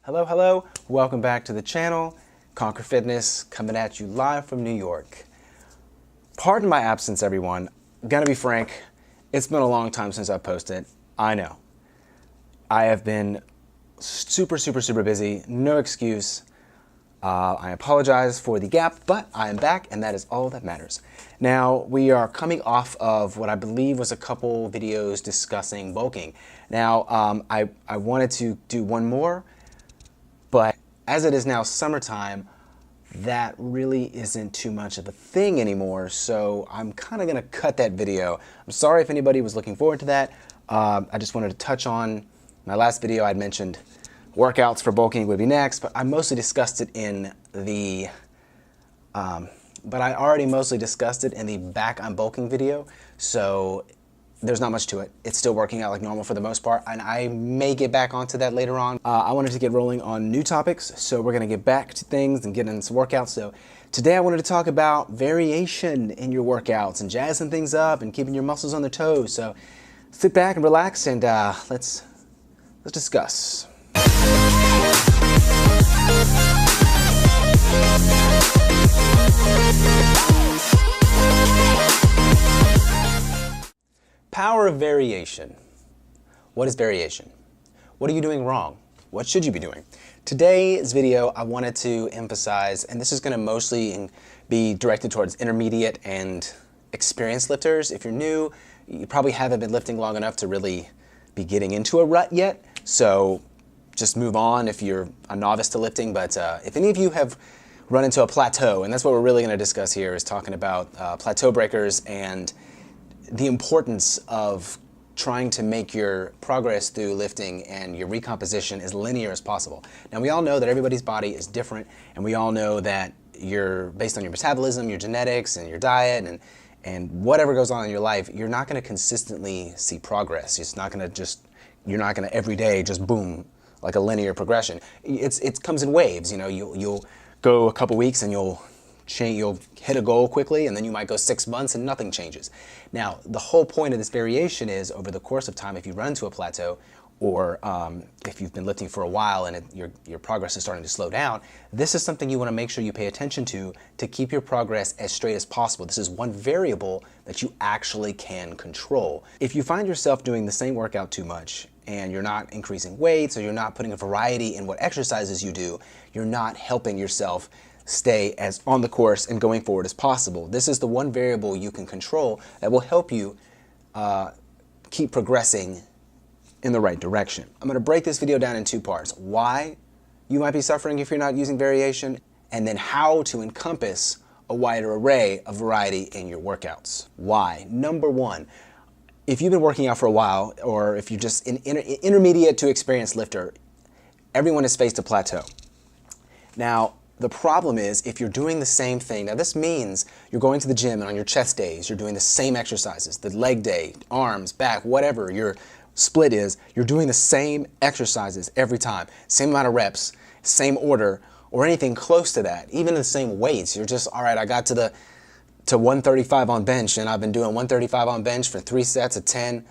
Hello, hello, welcome back to the channel. Conquer Fitness coming at you live from New York. Pardon my absence, everyone. Gonna be frank, it's been a long time since I've posted. I know. I have been super busy, no excuse. I apologize for the gap, but I am back and that is all that matters. Now, we are coming off of what I believe was a couple videos discussing bulking. Now, I wanted to do one more, but as it is now summertime, that really isn't too much of a thing anymore, so I'm kind of going to cut that video. I'm sorry if anybody was looking forward to that. I just wanted to touch on my last video. I'd mentioned workouts for bulking would be next, but I mostly discussed it in the back on bulking video, so there's not much to it. It's still working out like normal for the most part, and I may get back onto that later on. I wanted to get rolling on new topics, so we're gonna get back to things and get into some workouts. So today I wanted to talk about variation in your workouts and jazzing things up and keeping your muscles on their toes. So sit back and relax and let's discuss. Power of variation. What is variation? What are you doing wrong? What should you be doing? Today's video, I wanted to emphasize, and this is going to mostly be directed towards intermediate and experienced lifters. If you're new, you probably haven't been lifting long enough to really be getting into a rut yet. So just move on if you're a novice to lifting. But if any of you have run into a plateau, and that's what we're really going to discuss here, is talking about plateau breakers and the importance of trying to make your progress through lifting and your recomposition as linear as possible. Now, we all know that everybody's body is different, and we all know that you're based on your metabolism, your genetics, and your diet, and whatever goes on in your life, you're not going to consistently see progress. You're not going to every day just boom like a linear progression. It comes in waves. You know, you'll go a couple weeks and you'll hit a goal quickly, and then you might go 6 months and nothing changes. Now, the whole point of this variation is over the course of time, if you run into a plateau, or if you've been lifting for a while and your progress is starting to slow down, this is something you want to make sure you pay attention to keep your progress as straight as possible. This is one variable that you actually can control. If you find yourself doing the same workout too much, and you're not increasing weights, or you're not putting a variety in what exercises you do, you're not helping yourself stay as on the course and going forward as possible. This is the one variable you can control that will help you keep progressing in the right direction. I'm going to break this video down in two parts. Why you might be suffering if you're not using variation, and then how to encompass a wider array of variety in your workouts. Why? Number one, if you've been working out for a while, or if you're just an intermediate to experienced lifter, everyone has faced a plateau. Now, the problem is if you're doing the same thing, now this means you're going to the gym and on your chest days, you're doing the same exercises, the leg day, arms, back, whatever your split is, you're doing the same exercises every time, same amount of reps, same order, or anything close to that, even the same weights. You're just, all right, I got to 135 on bench, and I've been doing 135 on bench for 3 sets of 10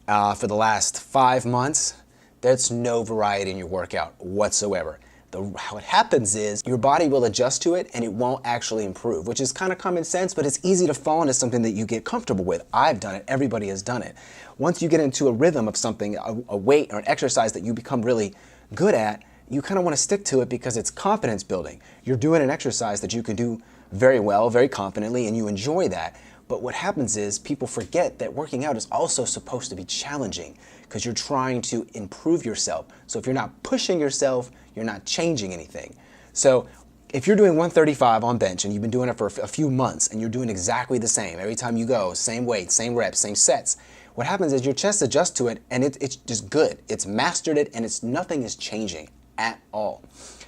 for the last 5 months. There's no variety in your workout whatsoever. What happens is your body will adjust to it and it won't actually improve, which is kind of common sense, but it's easy to fall into something that you get comfortable with. I've done it. Everybody has done it. Once you get into a rhythm of something, a weight or an exercise that you become really good at, you kind of want to stick to it because it's confidence building. You're doing an exercise that you can do very well, very confidently, and you enjoy that. But what happens is people forget that working out is also supposed to be challenging because you're trying to improve yourself. So if you're not pushing yourself, you're not changing anything. So if you're doing 135 on bench and you've been doing it for a few months and you're doing exactly the same, every time you go, same weight, same reps, same sets, what happens is your chest adjusts to it and it's just good. It's mastered it and nothing is changing at all.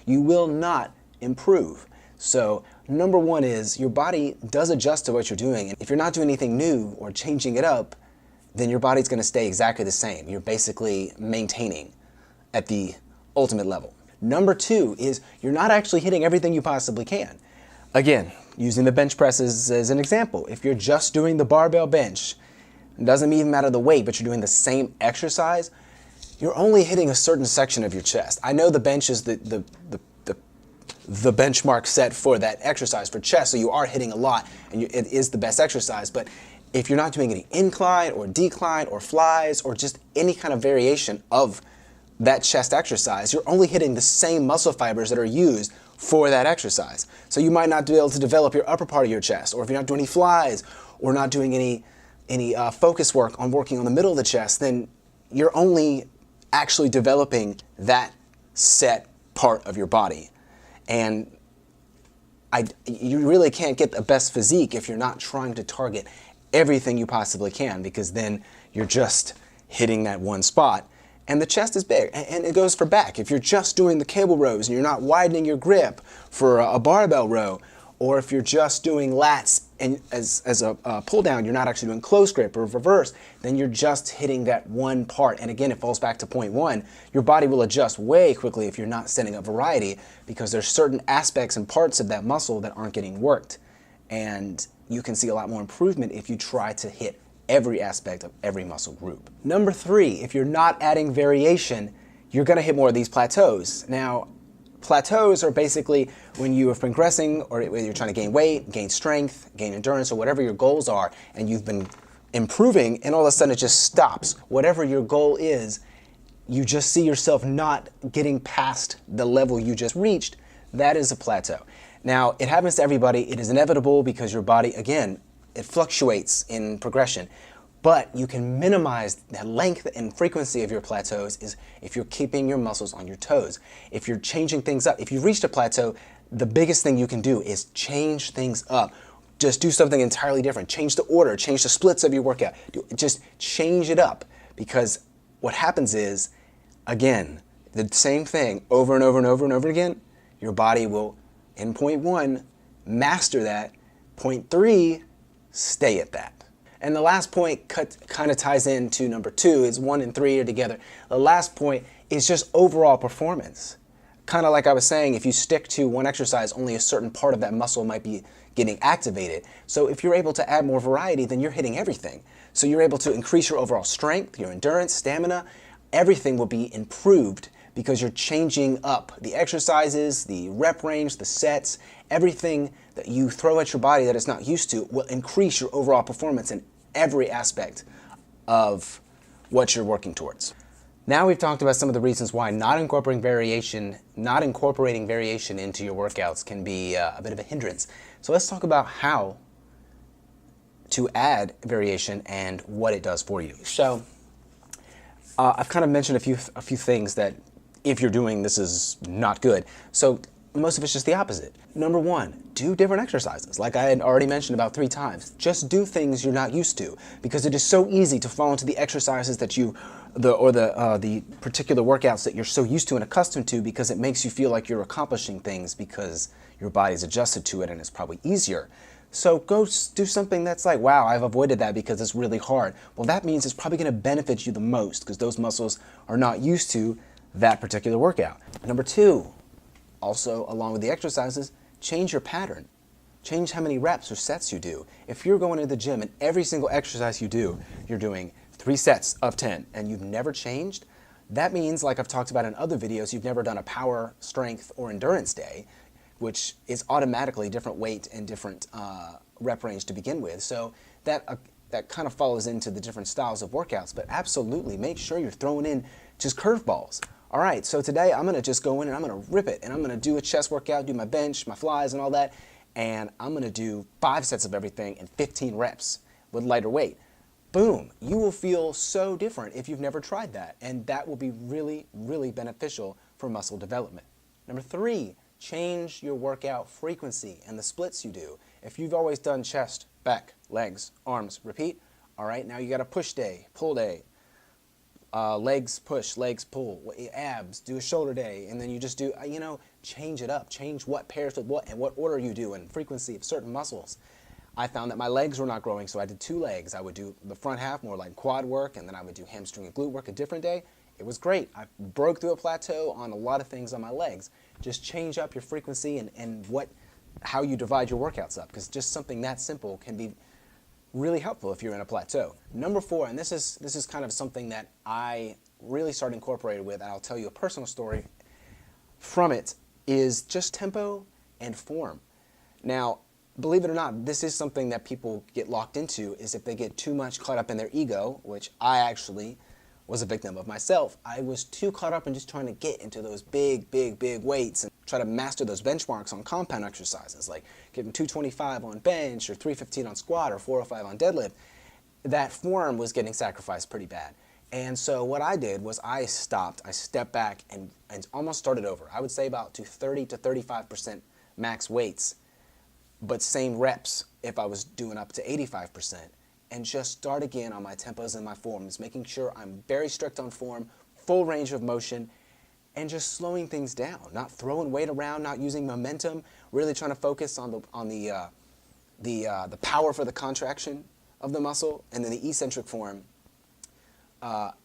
You will not improve. So number one is your body does adjust to what you're doing. And if you're not doing anything new or changing it up, then your body's going to stay exactly the same. You're basically maintaining at the ultimate level. Number two is you're not actually hitting everything you possibly can. Again, using the bench presses as an example, if you're just doing the barbell bench, it doesn't even matter the weight, but you're doing the same exercise, you're only hitting a certain section of your chest. I know the bench is the benchmark set for that exercise for chest, so you are hitting a lot, and it is the best exercise. But if you're not doing any incline or decline or flies or just any kind of variation of that chest exercise, you're only hitting the same muscle fibers that are used for that exercise. So you might not be able to develop your upper part of your chest, or if you're not doing any flies or not doing any focus work on working on the middle of the chest, then you're only actually developing that set part of your body. And you really can't get the best physique if you're not trying to target everything you possibly can, because then you're just hitting that one spot. And the chest is big, and it goes for back. If you're just doing the cable rows and you're not widening your grip for a barbell row, or if you're just doing lats and as a pull down, you're not actually doing close grip or reverse, then you're just hitting that one part. And again, it falls back to point one. Your body will adjust way quickly if you're not setting up variety, because there's certain aspects and parts of that muscle that aren't getting worked. And you can see a lot more improvement if you try to hit every aspect of every muscle group. Number 3, if you're not adding variation, you're gonna hit more of these plateaus. Now, plateaus are basically when you are progressing, or whether you're trying to gain weight, gain strength, gain endurance, or whatever your goals are, and you've been improving, and all of a sudden it just stops. Whatever your goal is, you just see yourself not getting past the level you just reached. That is a plateau. Now, it happens to everybody. It is inevitable because your body, again, it fluctuates in progression. But you can minimize the length and frequency of your plateaus is if you're keeping your muscles on your toes. If you're changing things up, if you've reached a plateau, the biggest thing you can do is change things up. Just do something entirely different. Change the order, change the splits of your workout. Just change it up, because what happens is, again, the same thing over and over and over and over again, your body will, in point 1, master that. Point 3, stay at that. And the last point kind of ties into number 2. Is 1 and 3 are together. The last point is just overall performance. Kind of like I was saying, if you stick to one exercise, only a certain part of that muscle might be getting activated. So if you're able to add more variety, then you're hitting everything. So you're able to increase your overall strength, your endurance, stamina. Everything will be improved because you're changing up the exercises, the rep range, the sets. Everything that you throw at your body that it's not used to will increase your overall performance in every aspect of what you're working towards. Now we've talked about some of the reasons why not incorporating variation into your workouts can be a bit of a hindrance. So let's talk about how to add variation and what it does for you. So I've kind of mentioned a few things that if you're doing this is not good. So most of it's just the opposite. Number 1, do different exercises. Like I had already mentioned about 3 times. Just do things you're not used to, because it is so easy to fall into the exercises that the particular workouts that you're so used to and accustomed to, because it makes you feel like you're accomplishing things because your body's adjusted to it and it's probably easier. So go do something that's like, wow, I've avoided that because it's really hard. Well, that means it's probably going to benefit you the most because those muscles are not used to that particular workout. Number 2, also along with the exercises, change your pattern. Change how many reps or sets you do. If you're going to the gym and every single exercise you do, you're doing 3 sets of 10 and you've never changed, that means, like I've talked about in other videos, you've never done a power, strength, or endurance day, which is automatically different weight and different rep range to begin with. So that kind of follows into the different styles of workouts, but absolutely make sure you're throwing in just curveballs. All right, so today I'm gonna just go in and I'm gonna rip it, and I'm gonna do a chest workout, do my bench, my flies and all that, and I'm gonna do 5 sets of everything and 15 reps with lighter weight. Boom, you will feel so different if you've never tried that, and that will be really, really beneficial for muscle development. Number 3, change your workout frequency and the splits you do. If you've always done chest, back, legs, arms, repeat, all right, now you got a push day, pull day, legs push, legs pull, abs, do a shoulder day, and then you just do, change it up. Change what pairs with what and what order you do and frequency of certain muscles. I found that my legs were not growing, so I did 2 legs. I would do the front half, more like quad work, and then I would do hamstring and glute work a different day. It was great. I broke through a plateau on a lot of things on my legs. Just change up your frequency and how you divide your workouts up, because just something that simple can be really helpful if you're in a plateau. Number 4, and this is kind of something that I really started incorporating with, and I'll tell you a personal story from it, is just tempo and form. Now, believe it or not, this is something that people get locked into, is if they get too much caught up in their ego, which I actually was a victim of myself. I was too caught up in just trying to get into those big weights and try to master those benchmarks on compound exercises, like getting 225 on bench or 315 on squat or 405 on deadlift. That form was getting sacrificed pretty bad. And so what I did was I stopped, I stepped back and almost started over. I would say about to 30 to 35% max weights, but same reps if I was doing up to 85%, and just start again on my tempos and my forms, making sure I'm very strict on form, full range of motion, and just slowing things down, not throwing weight around, not using momentum, really trying to focus on the power for the contraction of the muscle, and then the eccentric form,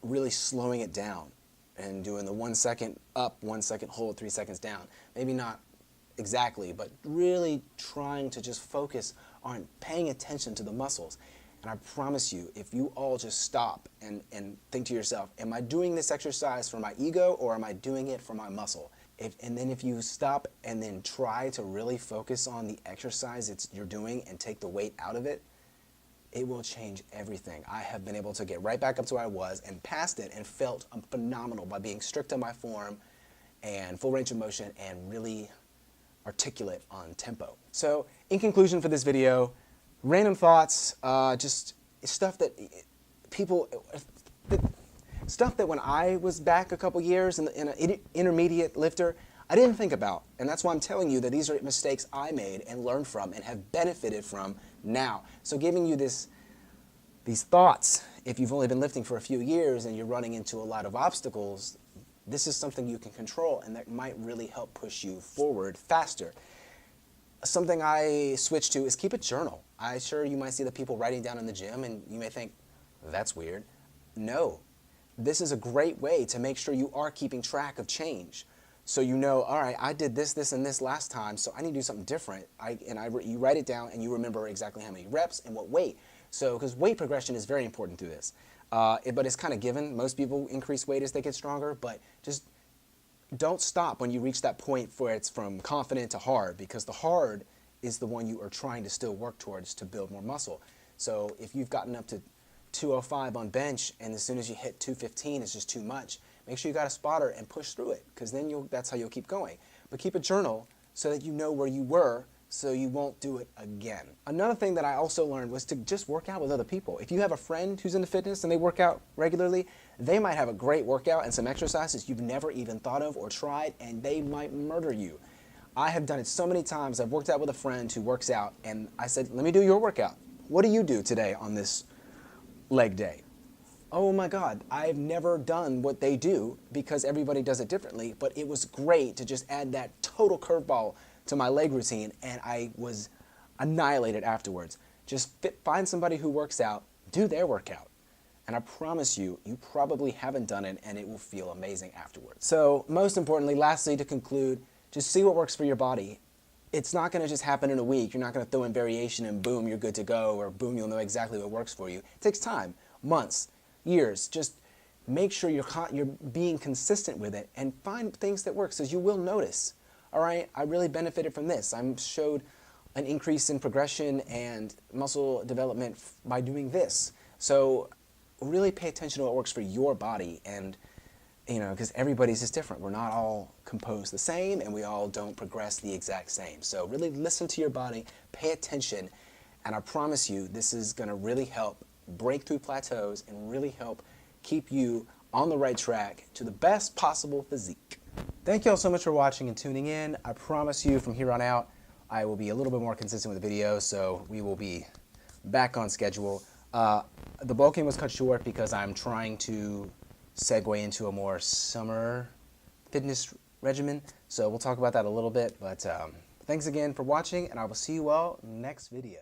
really slowing it down and doing the 1 second up, 1 second hold, 3 seconds down. Maybe not exactly, but really trying to just focus on paying attention to the muscles. And I promise you, if you all just stop and think to yourself, am I doing this exercise for my ego or am I doing it for my muscle? And then if you stop and then try to really focus on the exercise you're doing and take the weight out of it, it will change everything. I have been able to get right back up to where I was and past it and felt phenomenal by being strict on my form and full range of motion and really articulate on tempo. So in conclusion for this video, random thoughts, just stuff that when I was back a couple years in an intermediate lifter, I didn't think about. And that's why I'm telling you that these are mistakes I made and learned from and have benefited from now. So giving you these thoughts, if you've only been lifting for a few years and you're running into a lot of obstacles, this is something you can control and that might really help push you forward faster. Something I switched to is keep a journal. I'm sure you might see the people writing down in the gym and you may think, that's weird. No, this is a great way to make sure you are keeping track of change. So you know, all right, I did this, this, and this last time, so I need to do something different. You write it down and you remember exactly how many reps and what weight. So, because weight progression is very important through this. But it's kind of given. Most people increase weight as they get stronger, but just don't stop when you reach that point where it's from confident to hard, because the hard is the one you are trying to still work towards to build more muscle. So if you've gotten up to 205 on bench and as soon as you hit 215 it's just too much, make sure you got a spotter and push through it, because then that's how you'll keep going. But keep a journal so that you know where you were so you won't do it again. Another thing that I also learned was to just work out with other people. If you have a friend who's into fitness and they work out regularly, they might have a great workout and some exercises you've never even thought of or tried, and they might murder you. I have done it so many times. I've worked out with a friend who works out and I said, let me do your workout. What do you do today on this leg day? Oh my God, I've never done what they do because everybody does it differently, but it was great to just add that total curveball to my leg routine, and I was annihilated afterwards. Just find somebody who works out, do their workout, and I promise you, you probably haven't done it and it will feel amazing afterwards. So most importantly, lastly, to conclude, just see what works for your body. It's not going to just happen in a week. You're not going to throw in variation and boom, you're good to go, or boom, you'll know exactly what works for you. It takes time, months, years. Just make sure you're being consistent with it and find things that work, so you will notice. All right, I really benefited from this. I showed an increase in progression and muscle development by doing this. So really pay attention to what works for your body, and because everybody's just different. We're not all composed the same, and we all don't progress the exact same. So really listen to your body, pay attention, and I promise you this is going to really help break through plateaus and really help keep you on the right track to the best possible physique. Thank you all so much for watching and tuning in. I promise you from here on out, I will be a little bit more consistent with the videos, so we will be back on schedule. The bulking was cut short because I'm trying to segue into a more summer fitness regimen, so we'll talk about that a little bit, but thanks again for watching, and I will see you all next video.